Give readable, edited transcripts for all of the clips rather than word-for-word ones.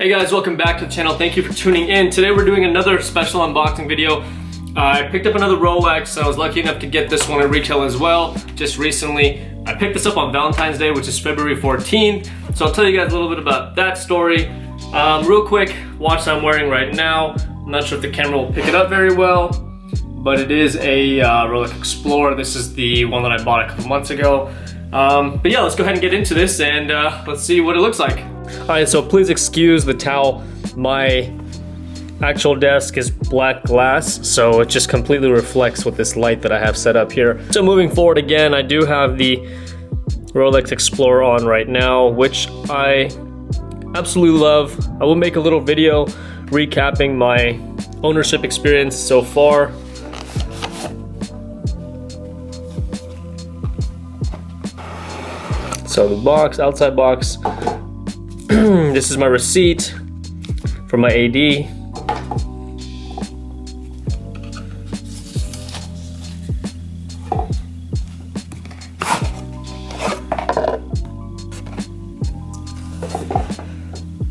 Hey guys, welcome back to the channel. Thank you for tuning in. Today we're doing another special unboxing video. I picked up another Rolex. I was lucky enough to get this one at retail as well just recently. I picked this up on Valentine's Day, which is February 14th. So I'll tell you guys a little bit about that story. Real quick, watch that I'm wearing right now. I'm not sure if the camera will pick it up very well, but it is a Rolex Explorer. This is the one that I bought a couple months ago. But yeah, let's go ahead and get into this and let's see what it looks like. Alright, so please excuse the towel. My actual desk is black glass, so it just completely reflects with this light that I have set up here. So moving forward again, I do have the Rolex Explorer on right now, which I absolutely love. I will make a little video recapping my ownership experience so far. So the box, outside box, this is my receipt for my AD.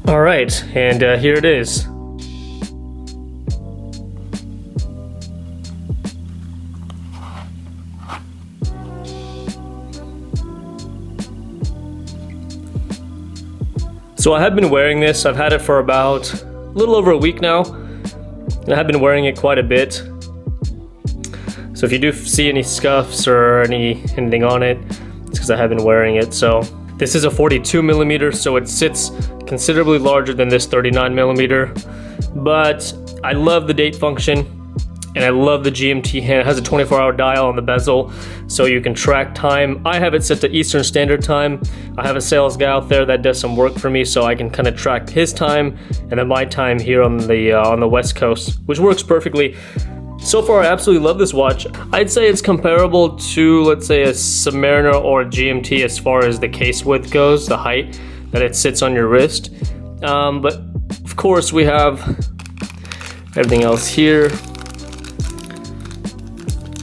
All right, and here it is. So I have been wearing this. I've had it for about a little over a week now, and I have been wearing it quite a bit. So if you do see any scuffs or anything on it, it's because I have been wearing it. So this is a 42 millimeter, so it sits considerably larger than this 39 millimeter. But I love the date function, and I love the GMT hand. It has a 24-hour dial on the bezel, so you can track time. I have it set to Eastern Standard Time. I have a sales guy out there that does some work for me, so I can kind of track his time and then my time here on the West Coast, which works perfectly. So far, I absolutely love this watch. I'd say it's comparable to, let's say, a Submariner or a GMT as far as the case width goes, the height that it sits on your wrist. But of course, we have everything else here.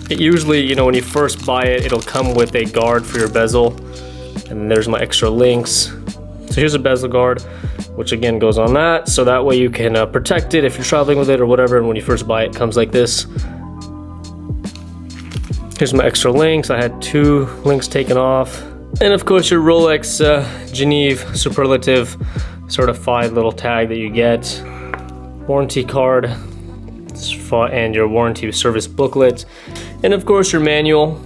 It usually, when you first buy it, it'll come with a guard for your bezel. And there's my extra links. So here's a bezel guard, which again goes on that. So that way you can protect it if you're traveling with it or whatever. And when you first buy it, it comes like this. Here's my extra links. I had 2 links taken off. And of course your Rolex Genève Superlative certified little tag that you get. Warranty card. And your warranty service booklet. And of course your manual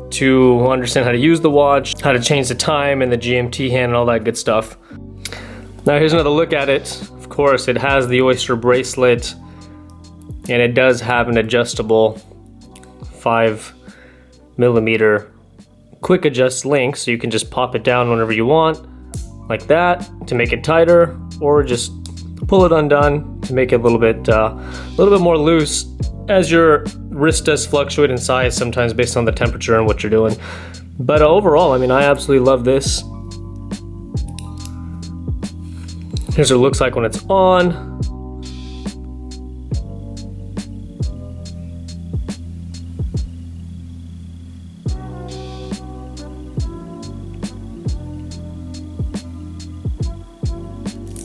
to understand how to use the watch, how to change the time and the GMT hand and all that good stuff. Now here's another look at it. Of course it has the Oyster bracelet, and it does have an adjustable 5 millimeter quick adjust link, so you can just pop it down whenever you want, like that, to make it tighter, or just pull it undone to make it a little bit more loose, as your wrist does fluctuate in size sometimes based on the temperature and what you're doing. But overall, I mean, I absolutely love this. Here's what it looks like when it's on.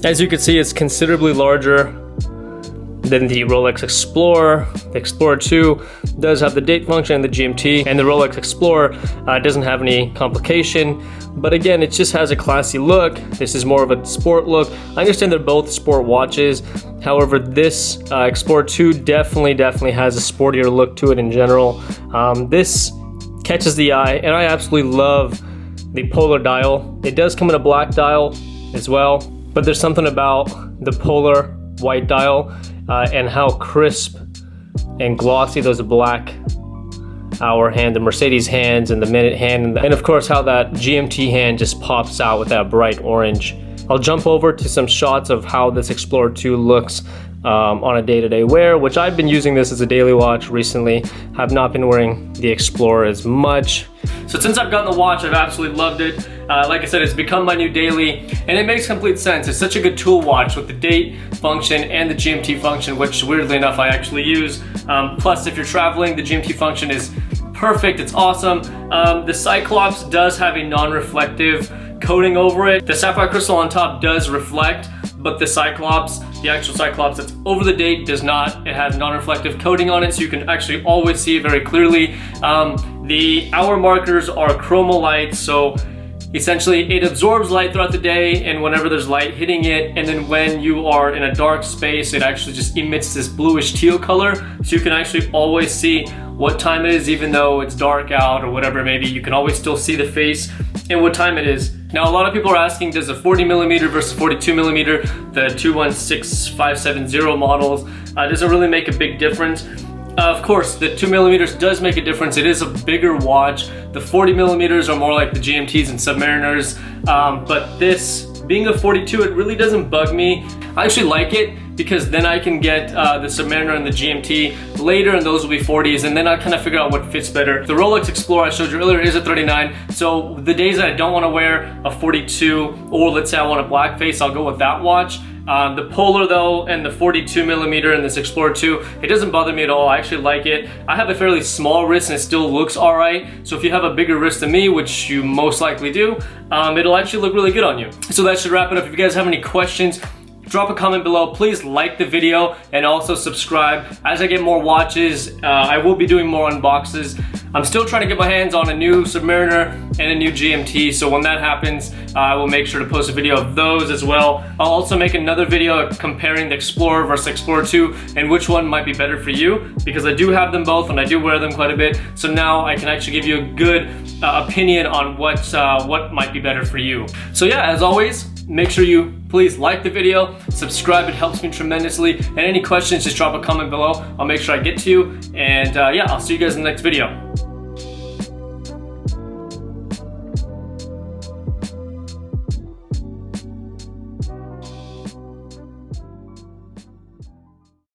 As you can see, it's considerably larger than the Rolex Explorer. The Explorer 2 does have the date function and the GMT, and the Rolex Explorer doesn't have any complication. But again, it just has a classy look. This is more of a sport look. I understand they're both sport watches. However, this Explorer 2 definitely has a sportier look to it in general. This catches the eye, and I absolutely love the polar dial. It does come in a black dial as well, but there's something about the polar white dial and how crisp and glossy those black hour hand, the Mercedes hands and the minute hand, and of course how that GMT hand just pops out with that bright orange. I'll jump over to some shots of how this Explorer 2 looks on a day-to-day wear, which I've been using this as a daily watch recently. Have not been wearing the Explorer as much. So since I've gotten the watch, I've absolutely loved it. Like I said, it's become my new daily, and it makes complete sense. It's such a good tool watch with the date function and the GMT function, which weirdly enough I actually use. Plus, if you're traveling, the GMT function is perfect, it's awesome. The Cyclops does have a non-reflective coating over it. The sapphire crystal on top does reflect, but the Cyclops, the actual Cyclops that's over the date, does not. It has non-reflective coating on it, so you can actually always see it very clearly. The hour markers are chromolite, so essentially it absorbs light throughout the day, and whenever there's light hitting it, and then when you are in a dark space, it actually just emits this bluish teal color, so you can actually always see what time it is, even though it's dark out or whatever. Maybe you can always still see the face and what time it is. Now, a lot of people are asking, does a 40mm versus 42mm, the 216570 models, doesn't really make a big difference. Of course, the 2mm does make a difference. It is a bigger watch. The 40mm are more like the GMTs and Submariners, but this being a 42, it really doesn't bug me. I actually like it because then I can get the Submariner and the GMT later, and those will be 40s, and then I kind of figure out what fits better. The Rolex Explorer I showed you earlier is a 39, so the days that I don't want to wear a 42, or let's say I want a black face, I'll go with that watch. The Polar though, and the 42mm and this Explorer 2, it doesn't bother me at all. I actually like it. I have a fairly small wrist and it still looks alright. So if you have a bigger wrist than me, which you most likely do, it'll actually look really good on you. So that should wrap it up. If you guys have any questions, drop a comment below. Please like the video and also subscribe. As I get more watches, I will be doing more unboxes. I'm still trying to get my hands on a new Submariner and a new GMT, so when that happens, I will make sure to post a video of those as well. I'll also make another video comparing the Explorer versus Explorer 2 and which one might be better for you, because I do have them both and I do wear them quite a bit, so now I can actually give you a good opinion on what might be better for you. So yeah, as always, make sure you please like the video, subscribe, it helps me tremendously, and any questions, just drop a comment below. I'll make sure I get to you, and yeah, I'll see you guys in the next video.